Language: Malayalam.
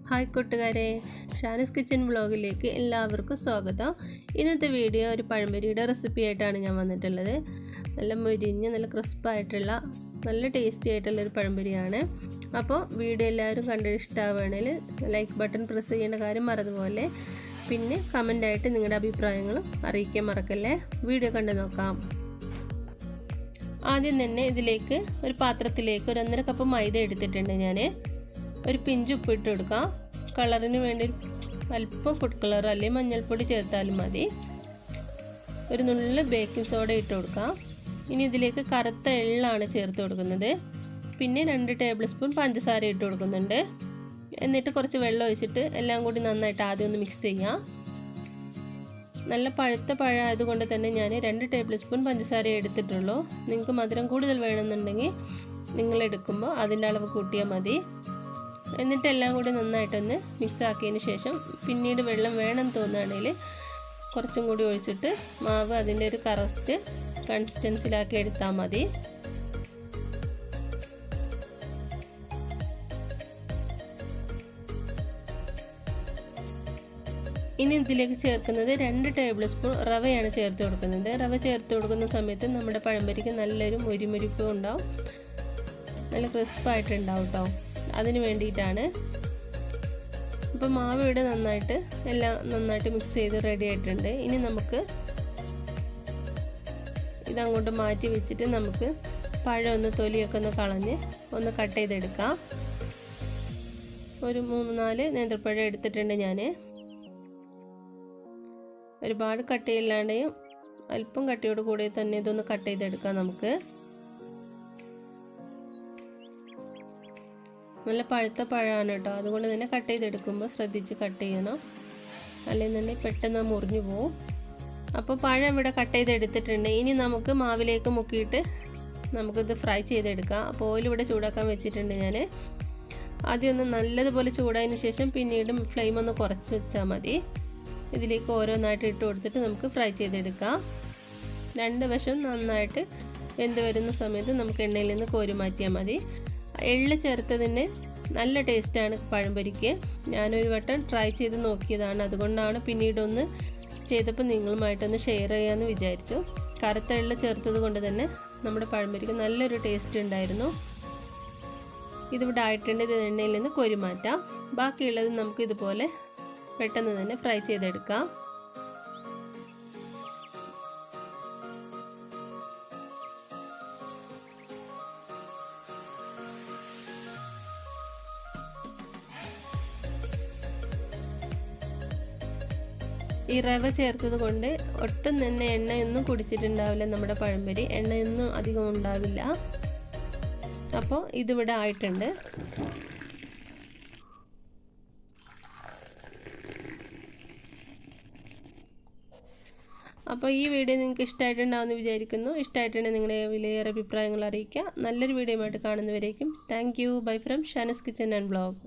ഹായ് കൂട്ടുകാരെ, ഷാനസ് കിച്ചൻ വ്ളോഗിലേക്ക് എല്ലാവർക്കും സ്വാഗതം. ഇന്നത്തെ വീഡിയോ ഒരു പഴംപൊരിയുടെ റെസിപ്പി ആയിട്ടാണ് ഞാൻ വന്നിട്ടുള്ളത്. നല്ല മൊരിഞ്ഞ് നല്ല ക്രിസ്പായിട്ടുള്ള നല്ല ടേസ്റ്റി ആയിട്ടുള്ളൊരു പഴംപൊരിയാണ്. അപ്പോൾ വീഡിയോ എല്ലാവരും കണ്ട് ഇഷ്ടമാവുകയാണെങ്കിൽ ലൈക്ക് ബട്ടൺ പ്രസ് ചെയ്യേണ്ട കാര്യം മറന്നുപോലെ. പിന്നെ കമൻ്റായിട്ട് നിങ്ങളുടെ അഭിപ്രായങ്ങളും അറിയിക്കാൻ മറക്കല്ലേ. വീഡിയോ കണ്ട് നോക്കാം. ആദ്യം തന്നെ ഇതിലേക്ക് ഒരു പാത്രത്തിലേക്ക് ഒരു 1.5 കപ്പ് മൈദ എടുത്തിട്ടുണ്ട്. ഞാൻ ഒരു പിഞ്ച് ഉപ്പിട്ട് കൊടുക്കാം. കളറിന് വേണ്ടി അല്പം ഫുഡ് കളർ അല്ലെങ്കിൽ മഞ്ഞൾപ്പൊടി ചേർത്താലും മതി. ഒരു നുള്ളു ബേക്കിംഗ് സോഡ ഇട്ട് കൊടുക്കാം. ഇനി ഇതിലേക്ക് കറുത്ത എള്ളാണ് ചേർത്ത് കൊടുക്കുന്നത്. പിന്നെ 2 ടേബിൾ സ്പൂൺ പഞ്ചസാര ഇട്ട് കൊടുക്കുന്നുണ്ട്. എന്നിട്ട് കുറച്ച് വെള്ളം ഒഴിച്ചിട്ട് എല്ലാം കൂടി നന്നായിട്ട് ആദ്യം ഒന്ന് മിക്സ് ചെയ്യാം. നല്ല പഴുത്ത പഴം ആയതുകൊണ്ട് തന്നെ ഞാൻ 2 ടേബിൾ സ്പൂൺ പഞ്ചസാര എടുത്തിട്ടുള്ളൂ. നിങ്ങൾക്ക് മധുരം കൂടുതൽ വേണമെന്നുണ്ടെങ്കിൽ നിങ്ങൾ എടുക്കുമ്പോൾ അതിൻ്റെ അളവ് കൂട്ടിയാൽ മതി. എന്നിട്ട് എല്ലാം കൂടി നന്നായിട്ടൊന്ന് മിക്സ് ആക്കിയതിന് ശേഷം പിന്നീട് വെള്ളം വേണം തോന്നുകയാണെങ്കിൽ കുറച്ചും കൂടി ഒഴിച്ചിട്ട് മാവ് അതിൻ്റെ ഒരു കറക്റ്റ് കൺസിസ്റ്റൻസിലാക്കി എടുത്താൽ മതി. ഇനി ഇതിലേക്ക് ചേർക്കുന്നത് 2 ടേബിൾ സ്പൂൺ റവയാണ് ചേർത്ത് കൊടുക്കുന്നത്. റവ ചേർത്ത് കൊടുക്കുന്ന സമയത്ത് നമ്മുടെ പഴംപൊരിക്ക് നല്ലൊരു മുരിമുരിപ്പ് ഉണ്ടാവും, നല്ല ക്രിസ്പായിട്ടുണ്ടാവും കേട്ടോ. അതിന് വേണ്ടിയിട്ടാണ്. അപ്പോൾ മാവ് ഇവിടെ എല്ലാം നന്നായിട്ട് മിക്സ് ചെയ്ത് റെഡി ആയിട്ടുണ്ട്. ഇനി നമുക്ക് ഇതങ്ങോട്ട് മാറ്റി വെച്ചിട്ട് നമുക്ക് പഴം ഒന്ന് തൊലിയൊക്കെ ഒന്ന് കളഞ്ഞ് ഒന്ന് കട്ട് ചെയ്തെടുക്കാം. ഒരു 3-4 നേന്ത്രപ്പഴം എടുത്തിട്ടുണ്ട് ഞാൻ. ഒരുപാട് കട്ടിയില്ലാണ്ടെയും അല്പം കട്ടിയോട് കൂടി തന്നെ ഇതൊന്ന് കട്ട് ചെയ്തെടുക്കാം. നമുക്ക് നല്ല പഴുത്ത പഴമാണ് കേട്ടോ, അതുകൊണ്ട് തന്നെ കട്ട് ചെയ്തെടുക്കുമ്പോൾ ശ്രദ്ധിച്ച് കട്ട് ചെയ്യണം, അല്ലെങ്കിൽ തന്നെ പെട്ടെന്ന് മുറിഞ്ഞു പോവും. അപ്പോൾ പഴം ഇവിടെ കട്ട് ചെയ്തെടുത്തിട്ടുണ്ട്. ഇനി നമുക്ക് മാവിലേക്ക് മുക്കിയിട്ട് നമുക്കിത് ഫ്രൈ ചെയ്തെടുക്കാം. അപ്പോൾ ഓയിൽ ഇവിടെ ചൂടാക്കാൻ വെച്ചിട്ടുണ്ട് ഞാൻ. ആദ്യം ഒന്ന് നല്ലതുപോലെ ചൂടായതിന് ശേഷം പിന്നീട് ഫ്ലെയിം ഒന്ന് കുറച്ച് വെച്ചാൽ മതി. ഇതിലേക്ക് ഓരോന്നായിട്ട് ഇട്ട് കൊടുത്തിട്ട് നമുക്ക് ഫ്രൈ ചെയ്തെടുക്കാം. 2 വശം നന്നായിട്ട് വെന്ത് വരുന്ന സമയത്ത് നമുക്ക് എണ്ണയിൽ നിന്ന് കോരി മാറ്റിയാൽ മതി. എള്ള് ചേർത്തതിന് നല്ല ടേസ്റ്റാണ് പഴംപൊരിക്ക്. ഞാനൊരു വട്ടം ട്രൈ ചെയ്ത് നോക്കിയതാണ്, അതുകൊണ്ടാണ് പിന്നീടൊന്ന് ചെയ്തപ്പോൾ നിങ്ങളുമായിട്ടൊന്ന് ഷെയർ ചെയ്യാമെന്ന് വിചാരിച്ചു. കറുത്ത എള്ള് ചേർത്തത് കൊണ്ട് തന്നെ നമ്മുടെ പഴംപൊരിക്ക് നല്ലൊരു ടേസ്റ്റ് ഉണ്ടായിരുന്നു. ഇതിവിടെ ആയിട്ടുണ്ട്. ഇത് എണ്ണയിൽ നിന്ന് കോരി മാറ്റാം. ബാക്കിയുള്ളത് നമുക്ക് ഇതുപോലെ പെട്ടെന്ന് തന്നെ ഫ്രൈ ചെയ്തെടുക്കാം. ഈ റവ ചേർത്തത് കൊണ്ട് ഒട്ടും തന്നെ എണ്ണയൊന്നും കുടിച്ചിട്ടുണ്ടാവില്ല നമ്മുടെ പഴംപൊരി. എണ്ണയൊന്നും അധികം ഉണ്ടാവില്ല. അപ്പോൾ ഇതിവിടെ ആയിട്ടുണ്ട്. അപ്പോൾ ഈ വീഡിയോ നിങ്ങൾക്ക് ഇഷ്ടമായിട്ടുണ്ടാവുമെന്ന് വിചാരിക്കുന്നു. ഇഷ്ടമായിട്ടുണ്ടെങ്കിൽ നിങ്ങളുടെ വിലയേറെ അഭിപ്രായങ്ങൾ അറിയിക്കുക. നല്ലൊരു വീഡിയോ ആയിട്ട് കാണുന്നവരേക്കും thank you. Bye from Shanas kitchen and vlog.